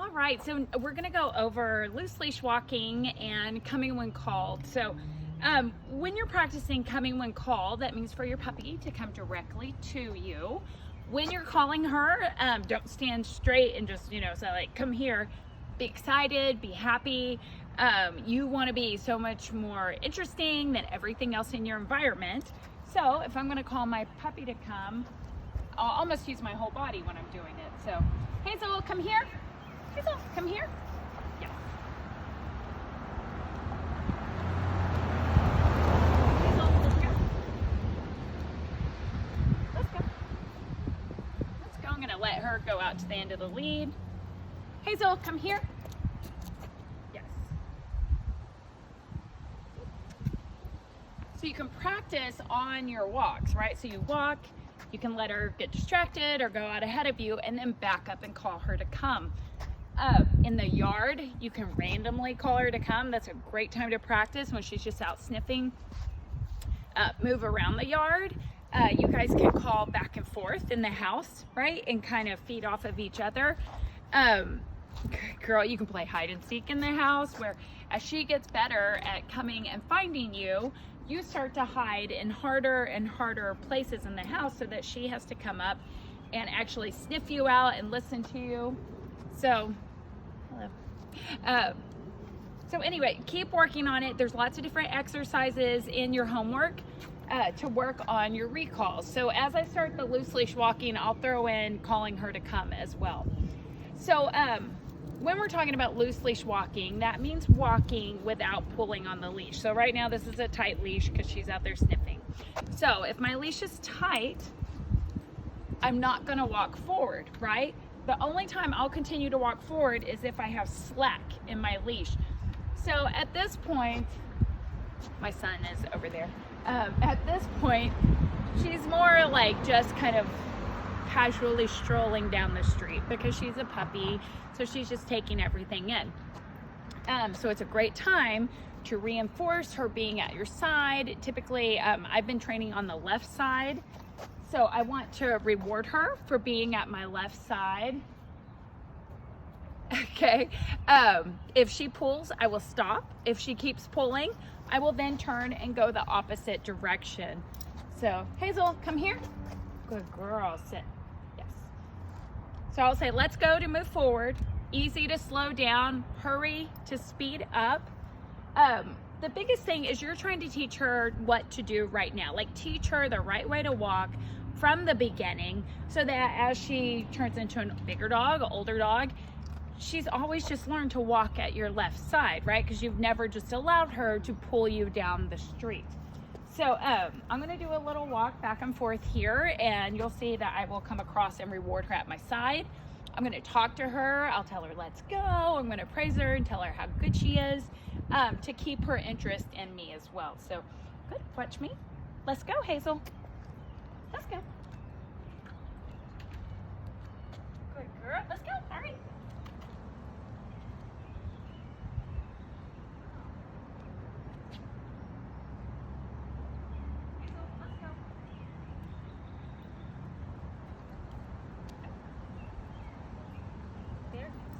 All right, so we're gonna go over loose leash walking and coming when called. So when you're practicing coming when called, that means for your puppy to come directly to you. When you're calling her, don't stand straight and just, say like, come here. Be excited, be happy. You wanna be so much more interesting than everything else in your environment. So if I'm gonna call my puppy to come, I'll almost use my whole body when I'm doing it. So, Hazel, come here. Hazel, come here. Yes. Hazel, let's go. Let's go. Let's go. I'm gonna let her go out to the end of the lead. Hazel, come here. Yes. So you can practice on your walks, right? So you walk, you can let her get distracted or go out ahead of you and then back up and call her to come. In the yard, you can randomly call her to come. That's a great time to practice when she's just out sniffing. Move around the yard. You guys can call back and forth in the house, right? And kind of feed off of each other. Girl, you can play hide and seek in the house where as she gets better at coming and finding you, you start to hide in harder and harder places in the house so that she has to come up and actually sniff you out and listen to you. So, hello. So anyway, keep working on it. There's lots of different exercises in your homework to work on your recalls. So as I start the loose leash walking, I'll throw in calling her to come as well. So when we're talking about loose leash walking, that means walking without pulling on the leash. So right now this is a tight leash because she's out there sniffing. So if my leash is tight, I'm not gonna walk forward, right? The only time I'll continue to walk forward is if I have slack in my leash. So at this point, my son is over there. At this point, she's more like just kind of casually strolling down the street because she's a puppy, so she's just taking everything in. So it's a great time to reinforce her being at your side. Typically, I've been training on the left side, so I want to reward her for being at my left side. Okay, if she pulls, I will stop. If she keeps pulling, I will then turn and go the opposite direction. So, Hazel, come here. Good girl, sit. So I'll say, let's go to move forward, easy to slow down, hurry to speed up. The biggest thing is you're trying to teach her what to do right now. Like teach her the right way to walk from the beginning so that as she turns into a bigger dog, an older dog, she's always just learned to walk at your left side, right? Because you've never just allowed her to pull you down the street. So I'm gonna do a little walk back and forth here and you'll see that I will come across and reward her at my side. I'm gonna talk to her, I'll tell her let's go, I'm gonna praise her and tell her how good she is to keep her interest in me as well. So good, watch me. Let's go, Hazel. Let's go. Good girl, let's go, all right.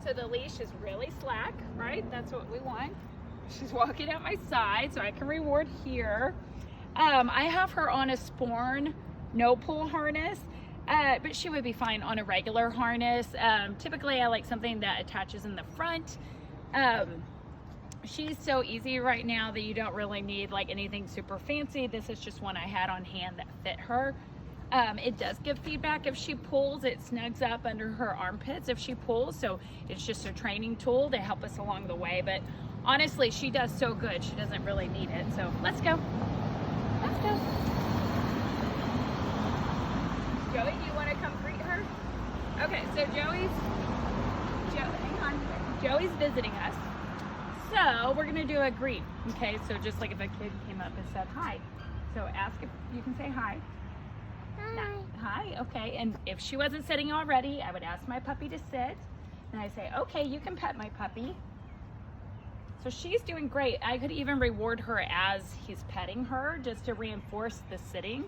So the leash is really slack, right? That's what we want. She's walking at my side, so I can reward here. I have her on a sporn, no pull harness, but she would be fine on a regular harness. Typically, I like something that attaches in the front. She's so easy right now that you don't really need like anything super fancy. This is just one I had on hand that fit her. It does give feedback if she pulls. It snugs up under her armpits if she pulls, so it's just a training tool to help us along the way. But honestly, she does so good, she doesn't really need it. So let's go. Let's go. Joey, do you want to come greet her? Okay, so hang on. Joey's visiting us. So we're gonna do a greet, okay? So just like if a kid came up and said hi. So ask if you can say hi. Hi. Hi, okay. And if she wasn't sitting already, I would ask my puppy to sit. And I say, okay, you can pet my puppy. So she's doing great. I could even reward her as he's petting her just to reinforce the sitting.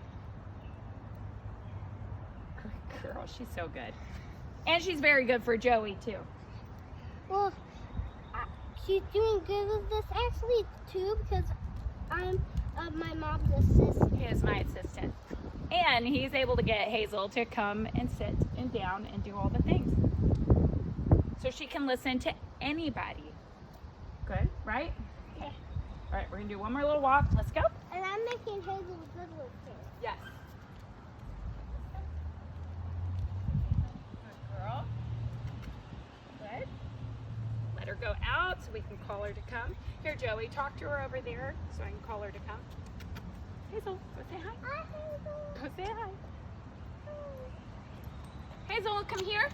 Good girl, she's so good. And she's very good for Joey too. Well, she's doing good with this actually too because I'm my mom's assistant. He is my assistant. And he's able to get Hazel to come and sit and down and do all the things. So she can listen to anybody. Good, right? Yeah. All right, we're gonna do one more little walk. Let's go. And I'm making Hazel good with it. Yes. Good girl. Good. Let her go out so we can call her to come. Here, Joey, talk to her over there so I can call her to come. Hazel, go say hi. Hi, Hazel. Go say hi. Hazel, come here.